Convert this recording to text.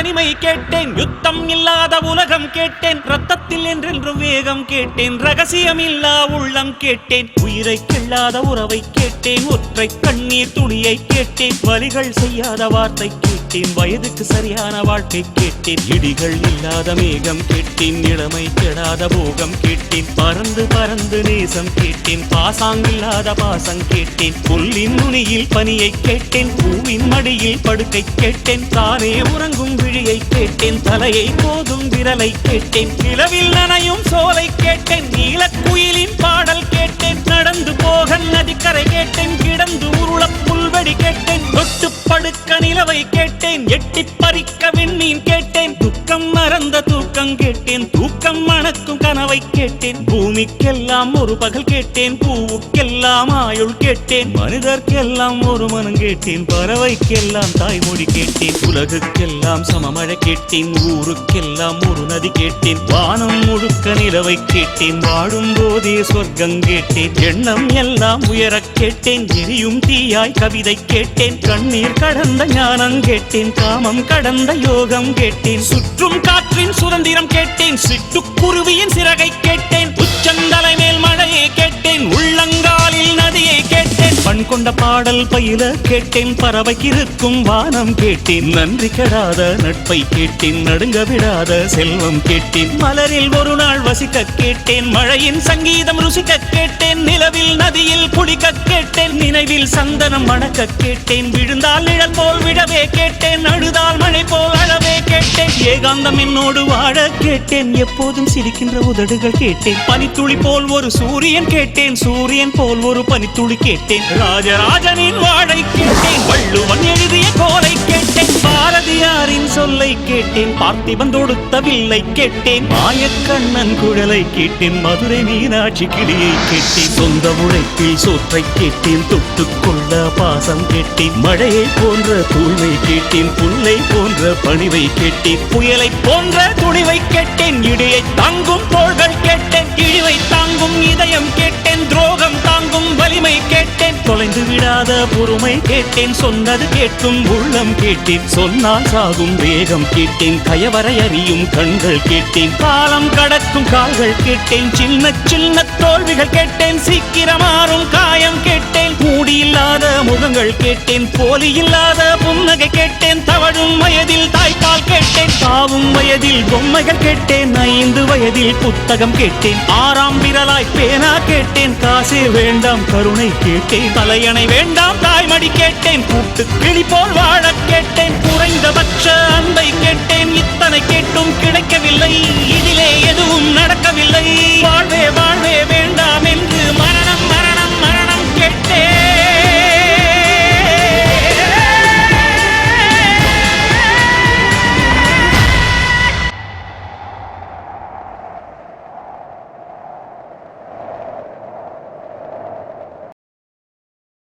தனிமை கேட்டேன், யுத்தம் இல்லாத உலகம் கேட்டேன், ரத்தத்தில் என்றென்றும் வேகம் கேட்டேன், ரகசியம் இல்லா உள்ளம் கேட்டேன், உயிரை கிள்ளாத உறவை கேட்டேன், ஒற்றை கண்ணீர் துளியை கேட்டேன், வலிகள் செய்யாத வார்த்தை கேட்டேன், வயதுக்கு சரியான வாழ்க்கை கேட்டேன், இடிகள் இல்லாத மேகம் கேட்டேன், இளமை கெடாத போகம் கேட்டேன், பறந்து பறந்து நேசம் கேட்டேன், பாசாங்கில்லாத பாசம் கேட்டேன், புல்லின் நுனியில் பனியை கேட்டேன், பூவின் மடியில் படுக்கை கேட்டேன், தானே உறங்கும் விழியை கேட்டேன், தலையை போதும் விரலை கேட்டேன், நிலவில் நனையும் சோலை கேட்டேன், நீலக்குயிலின் பாடல் கேட்டேன், நடந்து போக நதிக்கரை கேட்டேன், கிடந்து உருள புல்வெடி கேட்டேன், தொட்டு படுக்க நிலவை கேட்டேன், எட்டி பறிக்க விண்மீன் கேட்டேன், துக்கம் மறந்த தூக்கம் கேட்டேன், தூக்கம் மணக்கும் கனவை கேட்டேன், பூமிக்கெல்லாம் ஒரு பகல் கேட்டேன், பூவுக்கெல்லாம் ஆயுள் கேட்டேன், மனிதர்க்கெல்லாம் ஒரு மனம் கேட்டேன், பறவைக்கெல்லாம் தாய்மொழி கேட்டேன், உலகுக்கெல்லாம் சமமழை கேட்டேன், ஊருக்கெல்லாம் ஒரு நதி கேட்டேன், வானம் முழுக்க நிலவை கேட்டேன், வாழும் போதே சொர்க்கம் கேட்டேன், எண்ணம் எல்லாம் உயரக் கேட்டேன், எரியும் தீயாய் கவிதை கேட்டேன், கண்ணீர் கடந்த ஞானம் கேட்டேன், காமம் கடந்த யோகம் கேட்டேன், சுற்றும் காற்றின் சுதந்திரம் கேட்டேன், சிட்டுக்குருவியின் சிறகை கேட்டேன், உச்சந்தலை மேல் மழையை கேட்டேன், உள்ளங்காலில் நதியை கேட்டேன், பண் கொண்ட பாடல் பயில கேட்டேன், பறவைக்கிருக்கும் வானம் கேட்டேன், நன்றி கெடாத நட்பை கேட்டேன், நடுங்க விடாத செல்வம் கேட்டேன், மலரில் ஒரு நாள் வசிக்க கேட்டேன், மழையின் சங்கீதம் ருசிக்க கேட்டேன், நிலவில் நதியில் குளிக்க கேட்டேன், நினைவில் சந்தனம் மணக்க கேட்டேன், விழுந்தால் நிழல் போல் விடவே கேட்டேன், அழுதால் மழை போல் அழவே கேட்டேன், ஏகாந்தம் என்னோடு வாழ கேட்டேன், எப்போதும் சிரிக்கின்ற உதடுகள் கேட்டேன், பனித்துளி போல் ஒரு சூரியன் கேட்டேன், சூரியன் போல் ஒரு பனித்துளி கேட்டேன், ராஜராஜனின் வாழை கேட்டேன், வள்ளுவன் எழுதிய கோலை கேட்டேன், பாரதியாரின் சொல்லை கேட்டேன், பார்த்திபன் தொடுத்த வில்லை கேட்டேன், மாயக்கண்ணன் குழலை கேட்டேன், மதுரை மீனாட்சி கிளியை கேட்டேன், சொந்த உழைப்பில் சோற்றை கேட்டேன், தொட்டுக்கொள்ள பாசம் கேட்டேன், மழையை போன்ற தூய்மை கேட்டேன், புல்லை போன்ற பணிவை கேட்டேன், புயலை போன்ற துணிவை கேட்டேன், இடியை தாங்கும் தோள்கள் கேட்டேன், இழிவை தாங்கும் இதயம் கேட்டேன், துரோகம் தாங்கும் வலிமை கேட்டேன், தொலைந்து விடாத பொறுமை கேட்டேன், சொன்னது கேட்கும் உள்ளம் கேட்டேன், சொன்னால் சாகும் வேகம் கேட்டேன், கயவரை அறியும் கண்கள் கேட்டேன், காலம் கடக்கும் கால்கள் கேட்டேன், சின்ன சின்ன தோல்விகள் கேட்டேன், சீக்கிரமாறும் காயம் கேட்டேன், மூடியில்லாத முகங்கள் கேட்டேன், போலி இல்லாத புன்னகை கேட்டேன், தவழும் வயதில் தாய்ப்பால் கேட்டேன், தாவும் வயதில் பொம்மைகள் கேட்டேன், 5 வயதில் புத்தகம் கேட்டேன், 6ஆம் விரலாய் பேனா கேட்டேன், காசே வேண்டாம் கருணை கேட்டேன், தலையணை வேண்டாம் தாய்மடி கேட்டேன், கூட்டு கிளி போல் வாழ கேட்டேன், குறைந்தபட்ச அன்பை கேட்டேன், இத்தனை கேட்டும் கிடைக்கவில்லை